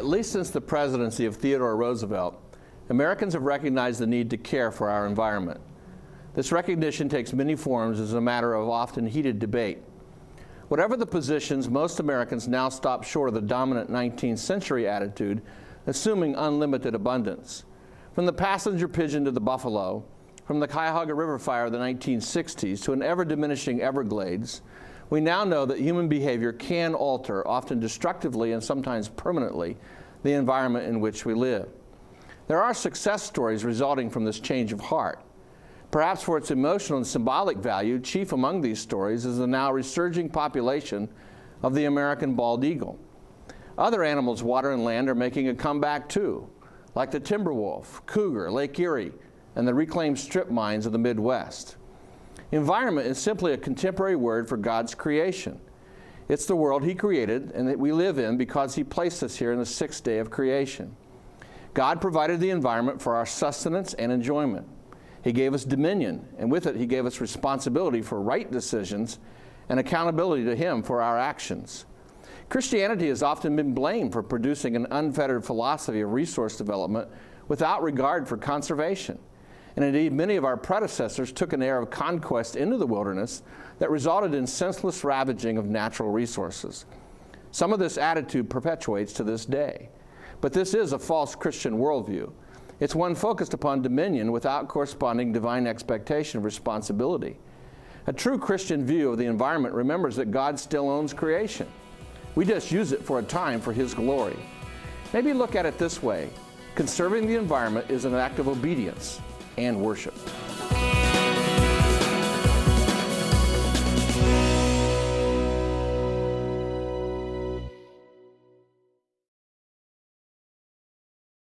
At least since the presidency of Theodore Roosevelt, Americans have recognized the need to care for our environment. This recognition takes many forms as a matter of often heated debate. Whatever the positions, most Americans now stop short of the dominant 19th century attitude, assuming unlimited abundance. From the passenger pigeon to the buffalo, from the Cuyahoga River fire of the 1960s to an ever-diminishing Everglades, we now know that human behavior can alter, often destructively and sometimes permanently, the environment in which we live. There are success stories resulting from this change of heart. Perhaps for its emotional and symbolic value, chief among these stories is the now resurging population of the American bald eagle. Other animals, water and land, are making a comeback too, like the timber wolf, cougar, Lake Erie, and the reclaimed strip mines of the Midwest. Environment is simply a contemporary word for God's creation. It's the world He created and that we live in because He placed us here in the sixth day of creation. God provided the environment for our sustenance and enjoyment. He gave us dominion, and with it He gave us responsibility for right decisions and accountability to Him for our actions. Christianity has often been blamed for producing an unfettered philosophy of resource development without regard for conservation. And indeed, many of our predecessors took an air of conquest into the wilderness that resulted in senseless ravaging of natural resources. Some of this attitude perpetuates to this day. But this is a false Christian worldview. It's one focused upon dominion without corresponding divine expectation of responsibility. A true Christian view of the environment remembers that God still owns creation. We just use it for a time for His glory. Maybe look at it this way: conserving the environment is an act of obedience and worship.